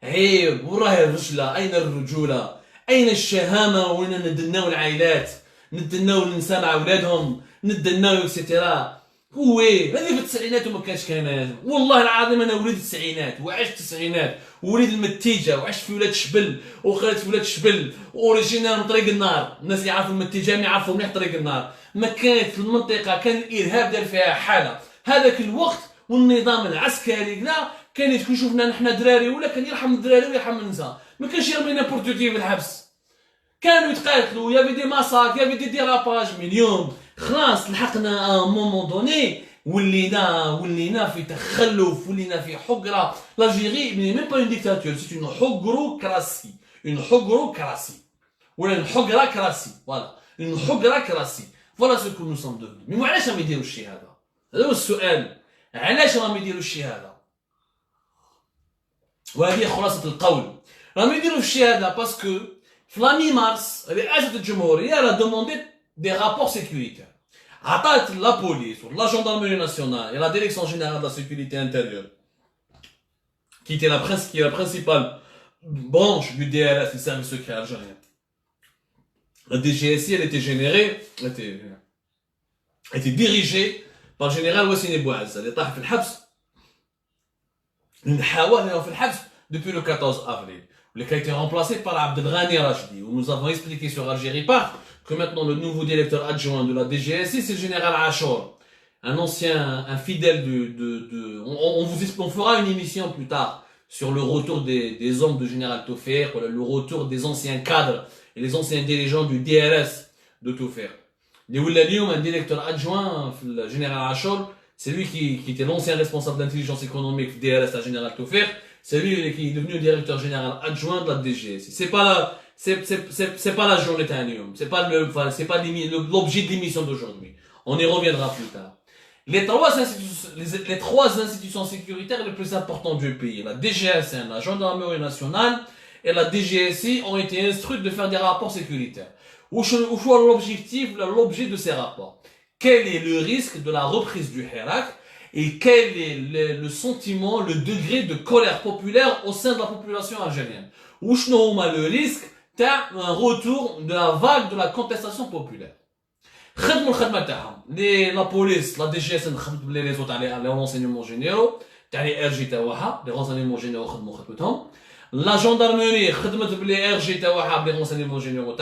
عيب وراه الرجلة. أين الرجولة؟ أين الشهامة؟ وين ندناو العائلات، ندناو النساء مع أولادهم، ندناو اكسيتيرا. وي هذه في التسعينات وما كانش كاينه. والله العظيم انا وليد التسعينات وعشت التسعينات ووليد المتيجه وعشت في ولاد شبل وقريت في ولاد شبل اوريجينال من طريق النار. الناس اللي يعرفوا المتيجه ما يعرفوا مليح طريق النار. ما كانت في المنطقه كان الارهاب دار فيها حاله. هذاك الوقت والنظام العسكري كذا كان يشوفنا نحن دراري ولا كان يرحم الدراري ويرحم النساء. ما كانش يرمينا بورتوتي في الحبس. كانوا يتقاتلوا يافي دي ماساك يافي دي ديراباج. من اليوم خلاص لحقنا مومون دوني ولينا في تخلف ولينا في حقره. l'Algérie n'est même pas une dictature, c'est une hogrocratie. Une hogrocratie. ولا une hogrocratie. Voilà. Une hogrocratie. Voilà ce que nous sommes devenus. Mais علاش راهم يديروا الشيء هذا؟ هذا هو السؤال. علاش راهم يديروا الشيء هذا؟ وهذه خلاصة القول. راهم يديروا الشيء هذا باسكو في la mi-mars رئاسة الجمهورية a demandé des rapports sécuritaires. عطات la police, la gendarmerie nationale et la direction générale de la sécurité intérieure, qui est la principale branche du DLS, du service secret algérien. La DGSI, elle était dirigée par le général Wassini Bouazza. Elle est في الحبس. نحاوه في الحبس depuis le 14 avril. qui a été remplacé par Abdelghani Rachdi, où nous avons expliqué sur Algérie Part que maintenant le nouveau directeur adjoint de la DGSI, c'est le général Achour, un ancien, un fidèle on fera une émission plus tard sur le retour des hommes de général Taufer, le retour des anciens cadres et les anciens dirigeants du DRS de Taufer. Un directeur adjoint, le général Achour, c'est lui qui était l'ancien responsable d'intelligence économique du DRS à général Taufer. C'est lui qui est devenu directeur général adjoint de la DGSI. C'est pas la journée Tanium. C'est pas l'objet de l'émission d'aujourd'hui. On y reviendra plus tard. Les trois institutions sécuritaires les plus importantes du pays, la DGSN, la Gendarmerie nationale et la DGSI ont été instruites de faire des rapports sécuritaires. Où l'objet de ces rapports? Quel est le risque de la reprise du Hirak? Et quel est le sentiment, le degré de colère populaire au sein de la population algérienne? Où le risque d'un retour de la vague de la contestation populaire? La police, la DGSN, les renseignements généraux, les renseignements généraux, la gendarmerie, les renseignements généraux,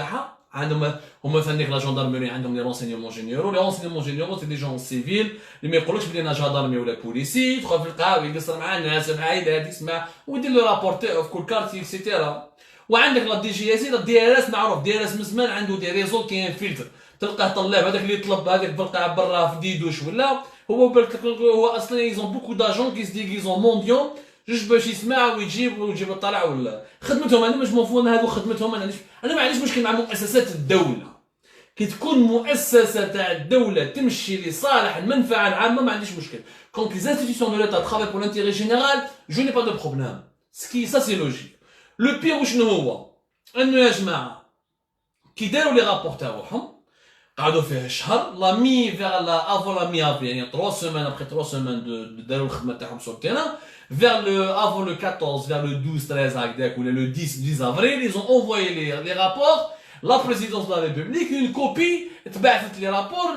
هما ثانيك لا جاندارمري عندهم لي رونسينيومون جينيرو. لي رونسينيومون جينيرو سي دي جون سيفيل اللي ما يقولوش بلي انا جاندارمي ولا بوليسي. يدخل في القهوه يقصر مع الناس مع عائلات يسمع ويدير له رابورتي في كل كارتي اكسيتيرا. وعندك لا دي جي اس لا دي ار اس معروف دي ار اس من زمان عنده دي ريزو كاين فلتر تلقاه طلاب هذاك اللي يطلب هذاك بالقاع برا في ديدوش ولا هو اصلا يزون بوكو داجون كي سديغيزون مونديون جوج باش يسمع ويجيب الطلع ولا خدمتهم. انا مش مفهوم هذو خدمتهم. انا ما عنديش مشكل مع مؤسسات الدوله. كي تكون مؤسسه تاع الدوله تمشي لصالح المنفعه العامه ما عنديش مشكل. Quand les institutions de l'État travaillent pour l'intérêt général, je n'ai pas de problème. Ça c'est logique. Le pire وشنو هو؟ انه يا جماعه كي داروا لي رابور تاعهم قعدوا فيه شهر لا مي فيغ لا افون لا مي افريل يعني 3 سيمين ابري 3 سيمين داروا الخدمه تاعهم sur le terrain. Vers avant le 14, vers le 12, 13 ou le 10 avril, ils ont envoyé les rapports. La présidence de la République, une copie, les rapports,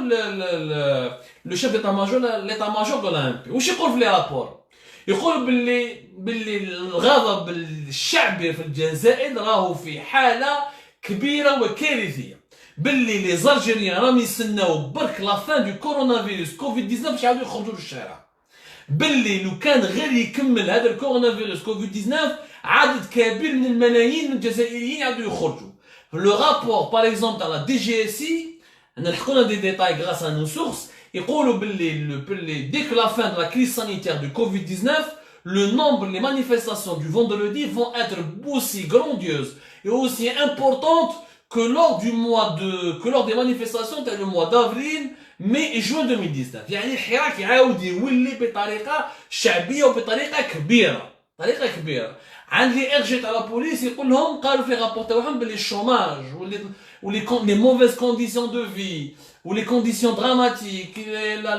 le chef d'état-major de l'AMP. Où est-ce les rapports? يقول باللي الغضب الشعبي في الجزائر راهو في حاله كبيره وكارثيه، باللي لي زالجيريان راهم يستناو برك لا فان دو كورونا فيروس كوفيد 19 باش يعاودوا يخرجوا للشارع، باللي لو كان غير يكمل هذا الكورونا فيروس كوفيد 19 عدد كبير من الملايين من الجزائريين يعاودوا يخرجوا. لو رابور باغ اكزومبل تاع لا دي جي اس اي نلحقونا دي ديتاي غراس ا نو سورس، يقولوا باللي دès que la fin de la crise sanitaire du Covid-19, le nombre, les manifestations du vendredi vont être aussi grandioses et aussi importantes que lors des manifestations telles le mois d'avril, mai et juin 2019. يعني الحراك يعاود يولي بطريقة شعبية وبطريقة كبيرة، طريقة كبيرة. عندي ارجيت على بوليس يقول لهم قالوا في رابور تاعهم باللي الشوماج les mauvaises conditions de vie ou les conditions dramatiques,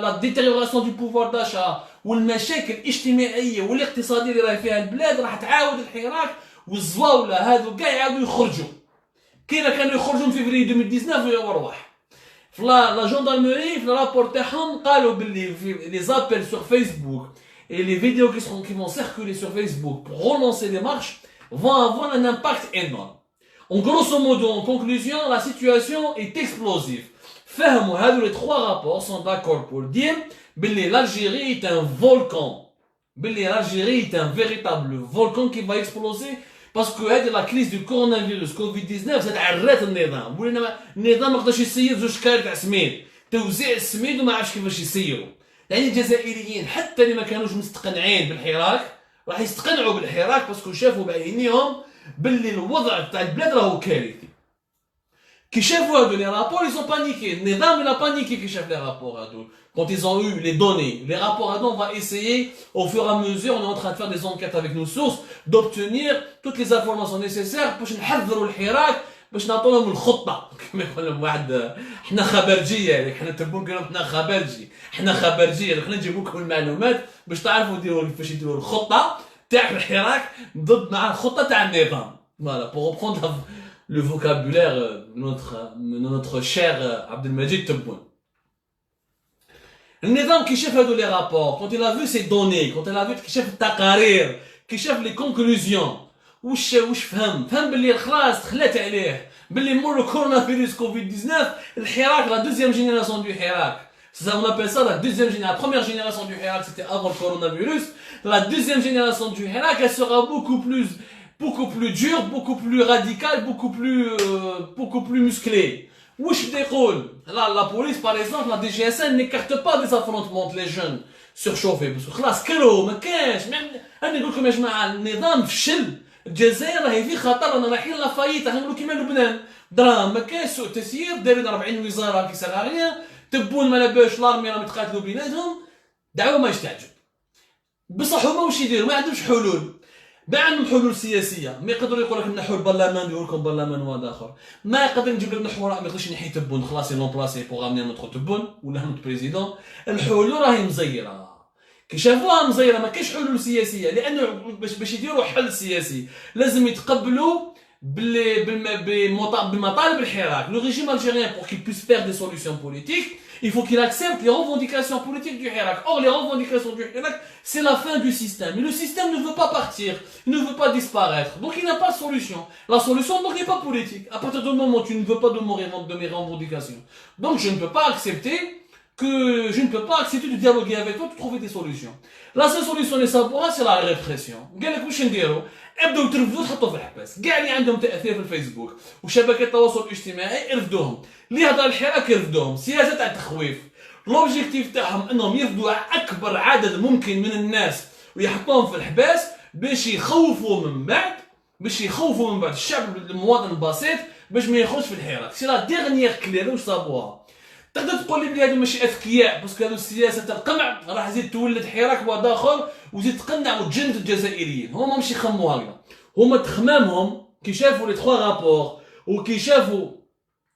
la détérioration du pouvoir d'achat والمشاكل الاجتماعيه والاقتصاديه اللي راهي فيها البلاد راح تعاود الحراك والزواوله هذو كاع يعاودوا يخرجوا كيما كانوا يخرجوا في فبراير 2019 ويروح. في لا جوندارموري في الرابور تاعهم قالوا باللي لي زابيل سور فيسبوك et les vidéos qui vont circuler sur Facebook pour relancer les marches vont avoir un impact énorme. En grosso modo, en conclusion, la situation est explosive. Les trois rapports sont d'accord pour dire que l'Algérie est un volcan. L'Algérie est un véritable volcan qui va exploser parce que la crise du coronavirus Covid-19 c'est عرات النظام. النظام ما قدرش يسير زوج كارت تاع سميد، توزيع السميد وما عرفش كيفاش يسيروا. يعني الجزائريين حتى اللي ما كانوش مستقنعين بالحراك راح يستقنعوا بالحراك باسكو شافوا بعينيهم باللي الوضع تاع البلاد راهو كارثي. كي شافوا هادو لي رابور ils ont paniqué. النظام il a paniqué كي شاف لي رابور هادو. Quand ils ont eu les données, les rapports هادو on va essayer au fur et à mesure, on est en train de faire des enquêtes avec nos sources, d'obtenir toutes les informations nécessaires باش نحذروا الحراك باش نعطوا لهم الخطه. كما يقول لهم واحد حنا خبرجيه، يعني حنا تبون كانوا حنا خبرجي، حنا خبرجيه، حنا نجيبوا لكم المعلومات باش تعرفوا ديروا كيفاش يديروا الخطه تاع الحراك ضد مع الخطه تاع النظام. Voilà, pour reprendre le vocabulaire de notre cher Abdelmajid Tebboune. النظام كي شاف هادو لي رابور، quand il a vu ces données, quand il a vu كي شاف التقارير، كي شاف لي كونكلوزيون، واش فهم باللي خلاص تخلات عليه باللي مور كورونا فيروس كوفيد 19 الحراك لا دوزيام جينيراسيون دو حراك. Ça on appelle ça la deuxième génération. La première génération du Hirak c'était avant le coronavirus. La deuxième génération du Hirak elle sera beaucoup plus dure, beaucoup plus radicale, beaucoup plus musclée. Wesh déroule. Là la police par exemple, la DGSN n'écarte pas des affrontements entre les jeunes surchauffés parce que خلاص كلوا ما كاش. انا نقول لكم يا جماعه النظام فشل. الجزائر راهي في خطر، رانا رايحين لافايت، راح نقولوا كيما لبنان دراهم ما كاش، سوء تسيير، دايرين 40 وزاره كي سالاريان، تبون ما لاباش لارمي راهم يتقاتلوا بيناتهم، دعوه ما يستعجب. بصح هما واش يديروا؟ ما عندهمش حلول. ما عندهم حلول سياسيه، ما يقدروا يقول لك نحوا البرلمان يقول لكم برلمان واحد اخر، ما يقدر نجيب لك نحوا ما يقدرش ينحي تبون خلاص ينومبلاسي بوغ امني نوتر تبون ولا نوتر بريزيدون. الحلول راهي مزيره، كي شافوها مزيره ما كاينش حلول سياسيه، لانه باش يديروا حل سياسي لازم يتقبلوا بمطالب الحراك. Le régime algérien pour qu'il puisse faire des solutions politiques, il faut qu'il accepte les revendications politiques du Hirak. Or les revendications du Hirak, c'est la fin du système. Et le système ne veut pas partir, il ne veut pas disparaître. Donc il n'a pas de solution. La solution donc n'est pas politique. À partir du moment où tu ne veux pas de mes revendications, donc je ne peux pas accepter de dialoguer avec toi, de trouver des solutions. La seule solution اللي صابوها c'est la répression. قال لك واش نديروا؟ ابداو ترفدوا تحطوا في الحبس، كاع اللي عندهم تاثير في الفيسبوك وشبكات التواصل الاجتماعي يرفدوهم، اللي هضر الحراك يرفدوهم، سياسه تاع التخويف. لوبجيكتيف تاعهم انهم يرفدوا اكبر عدد ممكن من الناس ويحطوهم في الحباس باش يخوفوا من بعد الشعب المواطن البسيط باش ما يخرجش في الحراك. سي لا ديرنيير كلي واش صابوها. تقدر تقول لي بلي هادو ماشي اذكياء باسكو هادو السياسه تاع القمع راح تزيد تولد حراك واحد اخر وتزيد تقنع وتجند الجزائريين. هما ماشي يخموا هكذا، هما تخمامهم كي شافوا لي 3 رابور وكي شافوا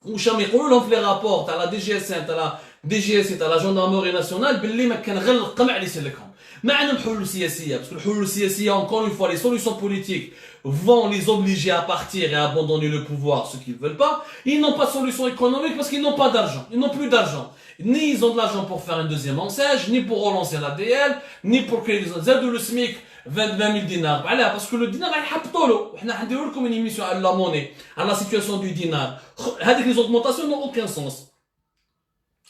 واش راهم يقولوا لهم في لي رابور تاع لا دي جي اس ان تاع لا دي جي اس تاع لا جوندارموري ناسيونال باللي ما كان غير القمع اللي يسلكهم. ما عندهم حلول سياسيه باسكو الحلول السياسيه encore une fois les solutions politiques vont les obliger à partir et à abandonner le pouvoir, ce qu'ils veulent pas. Ils n'ont pas de solution économique parce qu'ils n'ont pas d'argent, ils n'ont plus d'argent. Ni ils ont de l'argent pour faire un deuxième enseigne, ni pour relancer l'ADL, ni pour qu'ils aient le SMIC 20 000 dinars. Voilà, parce que le dinar, il est ptolo. On a une émission à la monnaie, à la situation du dinar. Les augmentations n'ont aucun sens.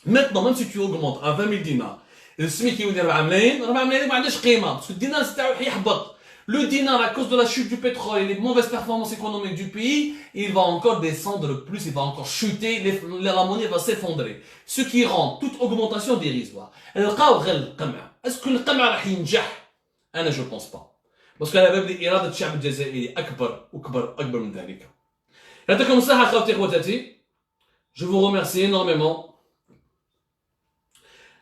Maintenant, même si tu augmentes à 20 000 dinars, le SMIC il est 4 000, 4 000 ما عندهاش قيمة, parce que le dinar c'est يحبط. Le dinar, à cause de la chute du pétrole et les mauvaises performances économiques du pays, il va encore descendre plus, il va encore chuter, la monnaie va s'effondrer. Ce qui rend toute augmentation dérisoire. Est-ce que le qam'a راح ينجح؟ أنا je pense pas. Parce que على باب إرادة الشعب الجزائري أكبر من ذلك. يعطيكم الصحة أخواتي أخواتاتي. Je vous remercie énormément.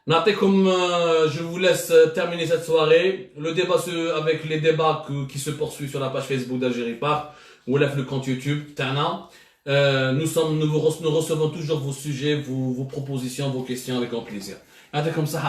Natekum, je vous laisse terminer cette soirée. Le débat avec les débats qui se poursuivent sur la page Facebook d'Algérie Park ou le compte YouTube Tana. Nous recevons toujours vos sujets, vos propositions, vos questions avec grand plaisir. Natekum ça.